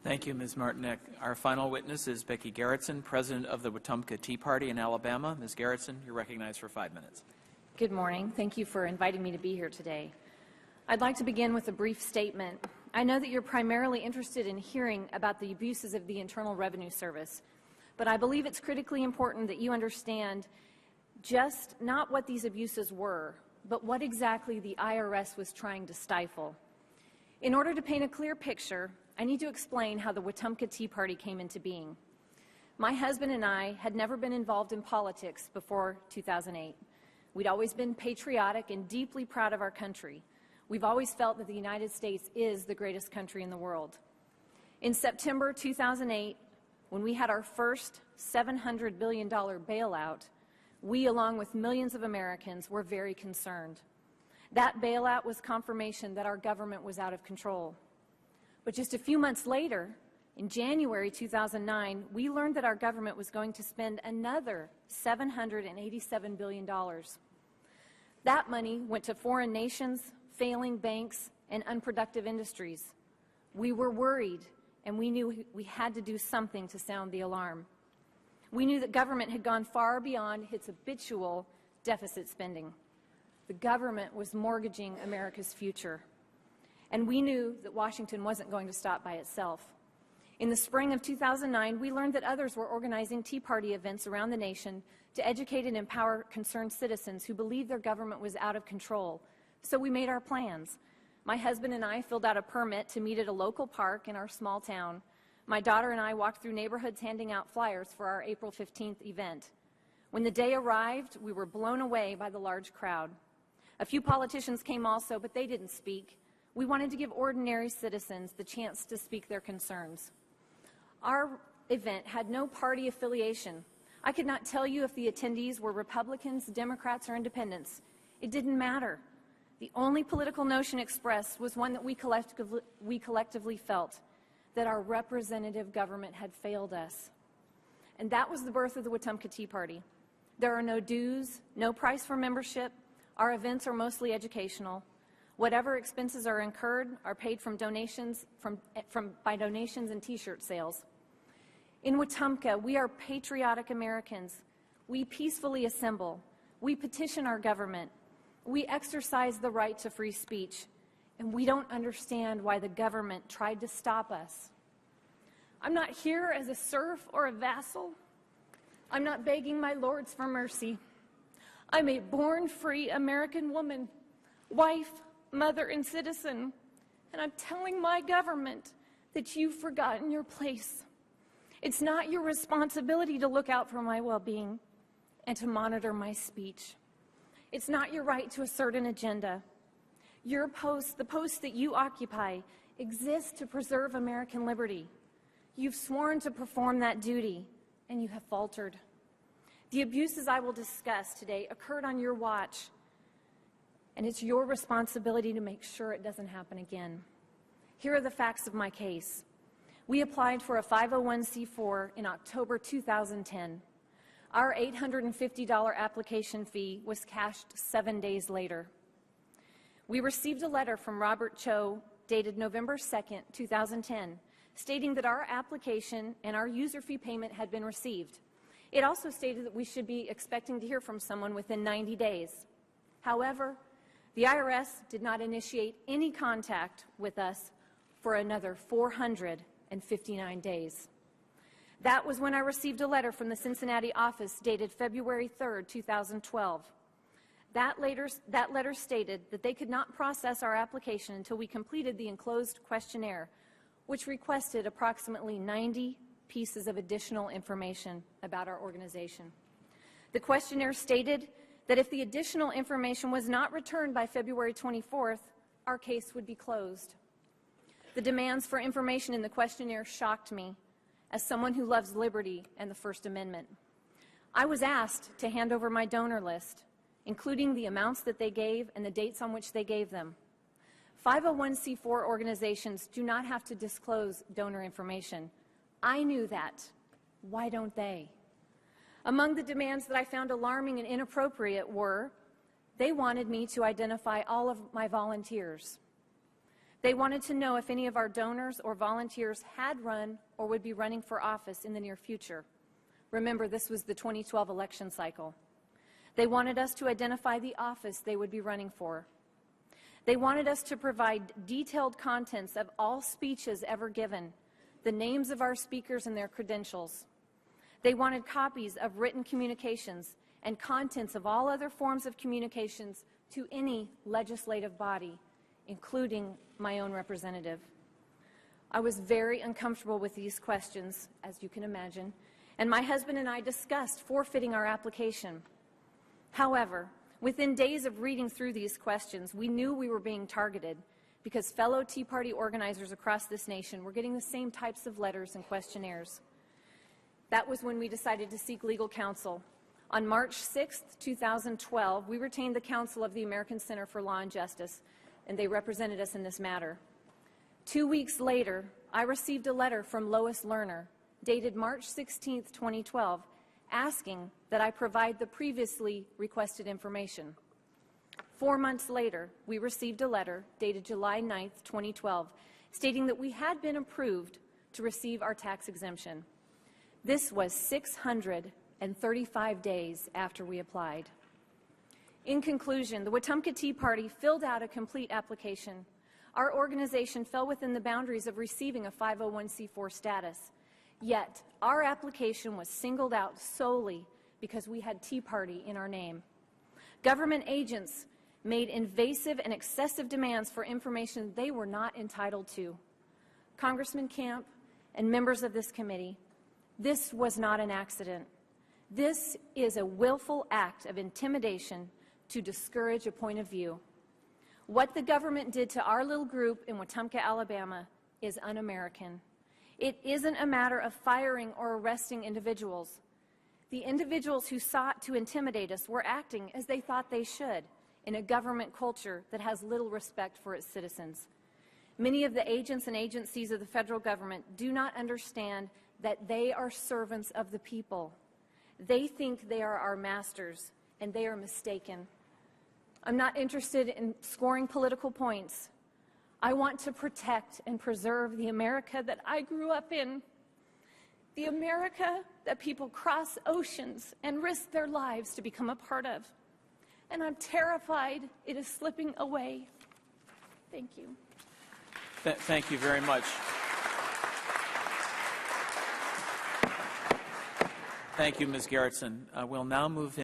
Thank you, Ms. Martinek. Our final witness is Becky Garretson, president of the Wetumpka Tea Party in Alabama. Ms. Garretson, you're recognized for 5 minutes. Good morning. Thank you for inviting me to be here today. I'd like to begin with a brief statement. I know that you're primarily interested in hearing about the abuses of the Internal Revenue Service, but I believe it's critically important that you understand just not what these abuses were, but what exactly the IRS was trying to stifle. In order to paint a clear picture, I need to explain how the Wetumpka Tea Party came into being. My husband and I had never been involved in politics before 2008. We'd always been patriotic and deeply proud of our country. We've always felt that the United States is the greatest country in the world. In September 2008, when we had our first $700 billion bailout, we, along with millions of Americans, were very concerned. That bailout was confirmation that our government was out of control. But just a few months later, in January 2009, we learned that our government was going to spend another $787 billion. That money went to foreign nations, failing banks, and unproductive industries. We were worried, and we knew we had to do something to sound the alarm. We knew that government had gone far beyond its habitual deficit spending. The government was mortgaging America's future. And we knew that Washington wasn't going to stop by itself. In the spring of 2009, we learned that others were organizing Tea Party events around the nation to educate and empower concerned citizens who believed their government was out of control. So we made our plans. My husband and I filled out a permit to meet at a local park in our small town. My daughter and I walked through neighborhoods handing out flyers for our April 15th event. When the day arrived, we were blown away by the large crowd. A few politicians came also, but they didn't speak. We wanted to give ordinary citizens the chance to speak their concerns. Our event had no party affiliation. I could not tell you if the attendees were Republicans, Democrats, or Independents. It didn't matter. The only political notion expressed was one that we collectively felt, that our representative government had failed us. And that was the birth of the Wetumpka Tea Party. There are no dues, no price for membership. Our events are mostly educational. Whatever expenses are incurred are paid from donations, by donations and T-shirt sales. In Wetumpka, we are patriotic Americans. We peacefully assemble. We petition our government. We exercise the right to free speech. And we don't understand why the government tried to stop us. I'm not here as a serf or a vassal. I'm not begging my lords for mercy. I'm a born free American woman, wife, mother, and citizen, and I'm telling my government that you've forgotten your place. It's not your responsibility to look out for my well-being and to monitor my speech. It's not your right to assert an agenda. Your post, the post that you occupy, exists to preserve American liberty. You've sworn to perform that duty, and you have faltered. The abuses I will discuss today occurred on your watch, and it's your responsibility to make sure it doesn't happen again. Here are the facts of my case. We applied for a 501c4 in October 2010. Our $850 application fee was cashed 7 days later. We received a letter from Robert Cho dated November 2nd, 2010, stating that our application and our user fee payment had been received. It also stated that we should be expecting to hear from someone within 90 days. However, the IRS did not initiate any contact with us for another 459 days. That was when I received a letter from the Cincinnati office dated February 3rd, 2012. That letter stated that they could not process our application until we completed the enclosed questionnaire, which requested approximately 90 pieces of additional information about our organization. The questionnaire stated that if the additional information was not returned by February 24th, our case would be closed. The demands for information in the questionnaire shocked me as someone who loves liberty and the First Amendment. I was asked to hand over my donor list, including the amounts that they gave and the dates on which they gave them. 501c4 organizations do not have to disclose donor information. I knew that. Why don't they? Among the demands that I found alarming and inappropriate were, they wanted me to identify all of my volunteers. They wanted to know if any of our donors or volunteers had run or would be running for office in the near future. Remember, this was the 2012 election cycle. They wanted us to identify the office they would be running for. They wanted us to provide detailed contents of all speeches ever given, the names of our speakers and their credentials. They wanted copies of written communications and contents of all other forms of communications to any legislative body, including my own representative. I was very uncomfortable with these questions, as you can imagine, and my husband and I discussed forfeiting our application. However, within days of reading through these questions, we knew we were being targeted because fellow Tea Party organizers across this nation were getting the same types of letters and questionnaires. That was when we decided to seek legal counsel. On March 6, 2012, we retained the counsel of the American Center for Law and Justice, and they represented us in this matter. 2 weeks later, I received a letter from Lois Lerner, dated March 16, 2012, asking that I provide the previously requested information. 4 months later, we received a letter dated July 9, 2012, stating that we had been approved to receive our tax exemption. This was 635 days after we applied. In conclusion, the Wetumpka Tea Party filled out a complete application. Our organization fell within the boundaries of receiving a 501c4 status. Yet, our application was singled out solely because we had Tea Party in our name. Government agents made invasive and excessive demands for information they were not entitled to. Congressman Camp and members of this committee, this was not an accident. This is a willful act of intimidation to discourage a point of view. What the government did to our little group in Wetumpka, Alabama, is un-American. It isn't a matter of firing or arresting individuals. The individuals who sought to intimidate us were acting as they thought they should in a government culture that has little respect for its citizens. Many of the agents and agencies of the federal government do not understand that they are servants of the people. They think they are our masters, and they are mistaken. I'm not interested in scoring political points. I want to protect and preserve the America that I grew up in, the America that people cross oceans and risk their lives to become a part of. And I'm terrified it is slipping away. Thank you. Thank you very much. Thank you, Ms. Gerritsen. We'll now move